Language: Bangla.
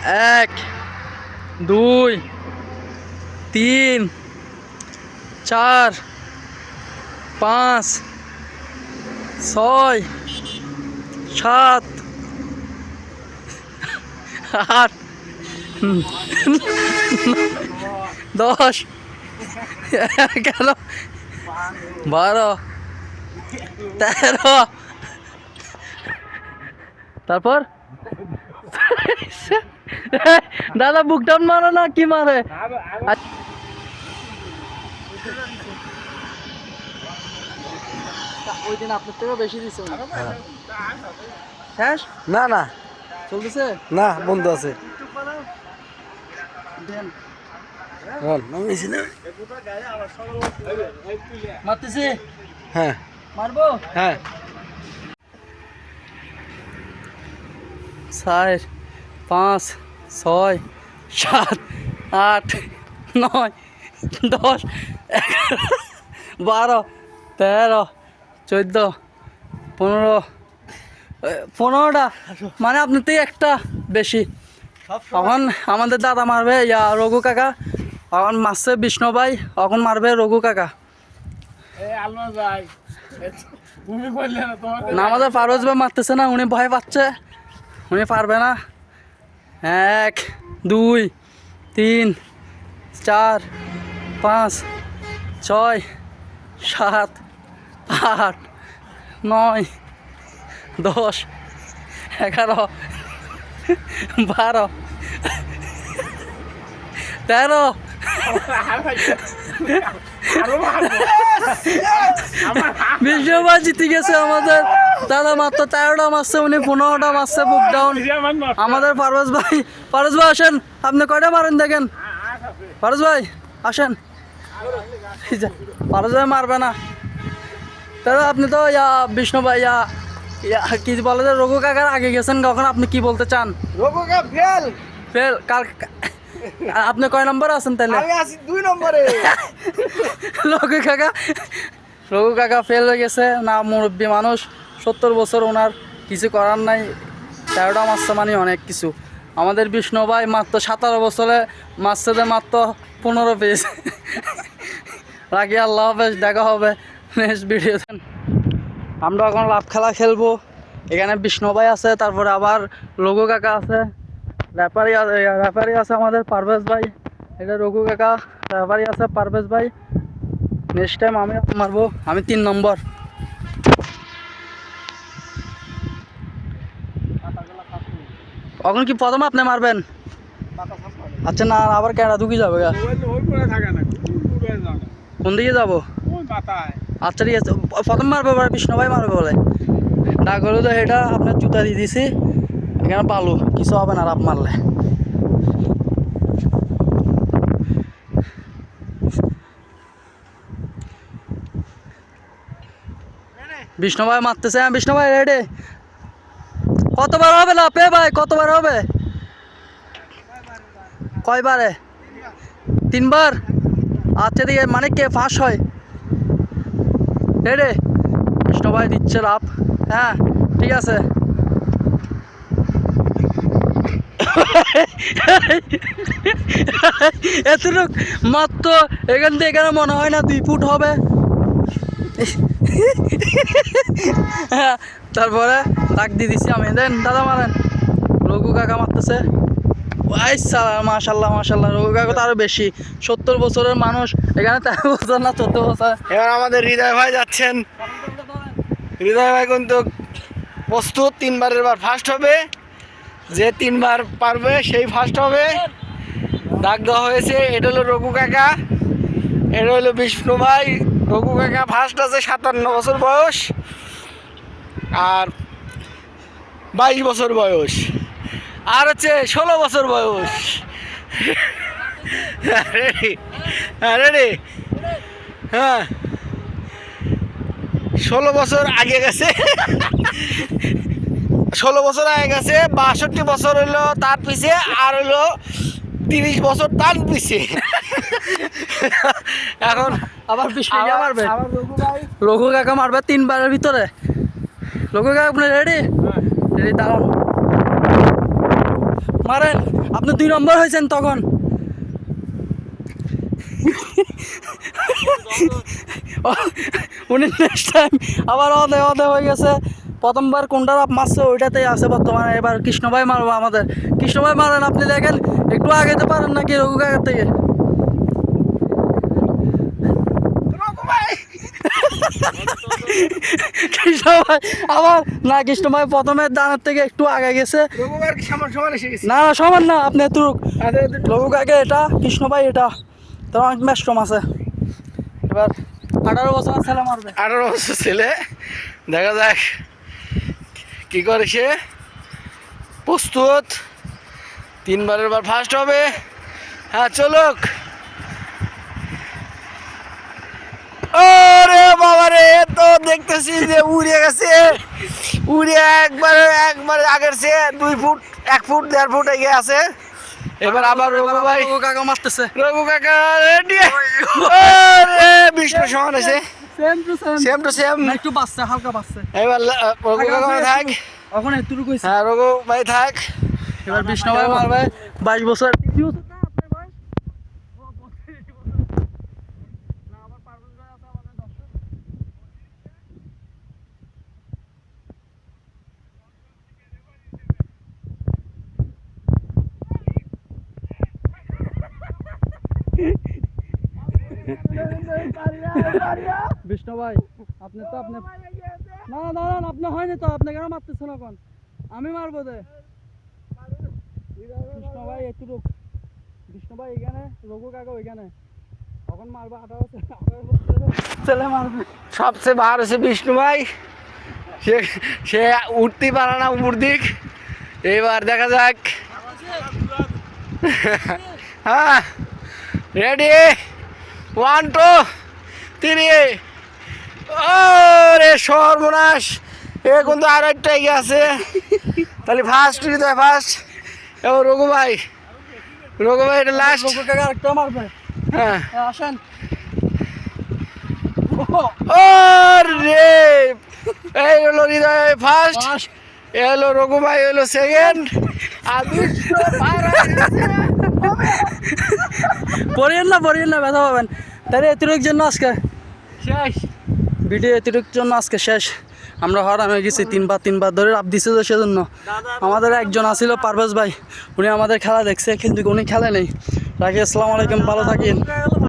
এক, দুই, তিন, চার, পাঁচ, ছয়, সাত, আট, 10, 11, 12, 13, তারপর দাদা বুক ডাউন মারো না কি মারে? ওই দিন আপনার থেকে বেশি দিচ্ছে শেষ? না না চলতেছে না, বন্ধু আছে। দেন হ্যাঁ মারতেছে, হ্যাঁ মারবো। হ্যাঁ 4, 5, 6, 7, 8, 9, 10, 11, 12, 13, 14, 15, 15টা মানে আপনার থেকে একটা বেশি। এখন আমাদের দাদা মারবে ইয়া রঘু কাকা, এখন মারছে বিষ্ণু ভাই, এখন মারবে রঘু কাকা। না আমাদের ফারোজ ভাই মারতেছে না, উনি ভয় পাচ্ছে, উনি পারবে না। 1, 2, 3, 4, 5, 6, 7, 8, 9, 10, 11, 12, 13, বিষ্ণু ভাই জিতে গেছে আমাদের দাদা, মাত্র 13টা মারছে, উনি 15টা মারছে বুক ডাউন। আমাদের পারভেজ ভাই আসেন, আপনি কয়টা মারেন দেখেন। পারভেজ ভাই আসেন, পারভেজ ভাই মারবে না। দাদা আপনি তো ইয়া বিষ্ণু ভাই কি বলে যে রঘু কাকার আগে গেছেন, কখন আপনি কি বলতে চান? রঘু কাকা ফেল। ফেল কাল আপনি কয় নম্বরে আছেন তাহলে? আমি আছি 2 নম্বরে। রঘু কাকা ফেল হয়ে গেছে না, মুরব্বী মানুষ, 70 বছর, ওনার কিছু করার নাই। 13টা মারছে মানে অনেক কিছু। আমাদের বিষ্ণু ভাই মাত্র 17 বছরে মারছে যে মাত্র 15 পিস। রাখি, আল্লাহ হাফেজ, দেখা হবে নেক্সট ভিডিওতে। আমরা এখন লাভ খেলা খেলবো। এখানে বিষ্ণু ভাই আছে, তারপরে আবার রঘু কাকা আছে, রেফারি আছে আমাদের পারভেজ ভাই, এটা রঘু কাকা, রেফারি আছে পারভেজ ভাই। নেক্সট টাইম আমি মারবো, আমি 3 নম্বর। এখন কি প্রথম আপনি মারবেন? আচ্ছা না, আবার কেডা ঢুকি যাবে গা? কোন দিকে যাবো? আচ্ছা ঠিক আছে, প্রথম মারবে এবার বিষ্ণু ভাই মারবে বলে ডাক হলো তো, এটা আপনার জুতা দিয়ে দিছি, এখানে বালু, কিছু হবে না রাপ মারলে। বিষ্ণু ভাই মারতেছে, হ্যাঁ বিষ্ণু ভাই রেডি। কতবার হবে না পে ভাই, কতবার হবে? কয়বারে? 3 বার। আচ্ছা ঠিক আছে, মানে কে ফার্স্ট হয়? রেডি? বিষ্ণু ভাই দিচ্ছে লাভ, হ্যাঁ ঠিক আছে। এতটুক মাত্র, এখান থেকে এখানে মনে হয় না 2 ফুট হবে। হ্যাঁ, তারপরে ডাক দিয়ে দিচ্ছি আমি, দেন দাদা মারেন। রঘু কাকা মারতেছে, মাশাল্লাহ মাশাল্লাহ, রঘু কাকা তো আরো বেশি, 70 বছরের মানুষ, এখানে 13 বছর না 14 বছর। এবার আমাদের হৃদয় ভাই যাচ্ছেন। হৃদয় ভাই কিন্তু প্রস্তুত, 3 বারের বার ফার্স্ট হবে, যে 3 বার পারবে সেই ফার্স্ট হবে। ডাক দেওয়া হয়েছে, এটা হলো রঘু কাকা, এটা হলো বিষ্ণু ভাই। রঘু কাকা ফার্স্ট আছে, 57 বছর বয়স, আর 22 বছর বয়স, আর হচ্ছে 16 বছর বয়স। রেডি? হ্যাঁ রেডি, হ্যাঁ। 16 বছর আগে গেছে, 16 বছর আগে গেছে, 62 বছর হইলো তার পিছে, আর হইলো 30 বছর তার পিছে। এখন আবার বিষ্ণু মারবে, রঘু কাকা মারবে 3 বারের ভিতরে। রঘু কাকা আপনি রেডি? রেডি, দাঁড়ান। মারেন, আপনি 2 নম্বর হয়েছেন তখন। উনি নেক্সট টাইম আবার অদে হয়ে গেছে। প্রথমবার কোনটা মারছে ওইটাতেই আছে বর্তমানে। এবার কৃষ্ণ ভাই মারবো আমাদের। কৃষ্ণ ভাই মারেন, আপনি দেখেন একটু আগাইতে পারেন নাকি রঘু কাকার থেকে? কৃষ্ণ ভাই আবার না, কৃষ্ণ ভাই প্রথমের দানের থেকে একটু আগে গেছে। না না সমান না, আপনি এত রঘু কাকা এটা, কৃষ্ণ ভাই এটা, তো অনেক ম্যাস্ট্রম আছে। এবার 18 বছর ছেলে মারবে। 18 বছর ছেলে, দেখা যাক কি করে সে। প্রস্তুত, 3 বারের বার ফার্স্ট হবে। হ্যাঁ চলুক। ওরে বাবা রে, তো দেখতেছি যে উড়ে গেছে, উড়ে একবার আগের চেয়ে 2 ফুট 1 ফুট 1.5 ফুট এগিয়ে আছে। এবার আবার রঘু ভাই, রঘু কাকা মারতেছে। রঘু কাকা রেডি। ওরে বিষ্ণু সমান আছে, same to same to same. একটু বাচ্চা, হালকা বাচ্চা। এবার রঘু কাকা থাক। এখন এতটুকু হয়েছে। হ্যাঁ রঘু ভাই থাক। এবার বিষ্ণু ভাই মারবে। 22 বছর। বিষ্ণু ভাই আপনি তো আপনি না না দাঁড়ান, আপনি হয়নি তো, আপনি কেন মারতেছেন এখন? আমি মারবো দে। বিষ্ণু ভাই একটু রোগ, বিষ্ণু ভাই এখানে, রঘু কাকা ওইখানে। এখন মারবো 18 ছেলে মারবে। সবচেয়ে ভার হচ্ছে বিষ্ণু ভাই, সে সে উঠতে পারে না উপর দিক। এবার দেখা যাক। হ্যাঁ রেডি, 1 2 3। ও রে সর্বনাশ, এ কিন্তু আর একটা এগিয়ে আছে। তাহলে ফার্স্ট হৃদয় ফার্স্ট। এবার রঘু ভাই, রঘু ভাই এটা লাস্ট। রঘু কাকা আরেকটা মারবে। হ্যাঁ হ্যাঁ, আসেন। ও রে, এই হলো হৃদয় ফার্স্ট, বাস। এ হলো রঘু ভাই হলো সেকেন্ড। আর বিষ্ণু পড়িয়েন না ব্যথা পাবেন। তাহলে এতটুকুর জন্য আজকে শেষ। ভিডিও এতটুকুর জন্য আজকে শেষ। আমরা হরান হয়ে গেছি, 3 বার ধরে রাব দিছে তো সেজন্য। আমাদের একজন আসিল পারভেজ ভাই, উনি আমাদের খেলা দেখছে কিন্তু উনি খেলে নেই। রাখি, আসসালামু আলাইকুম, ভালো থাকেন।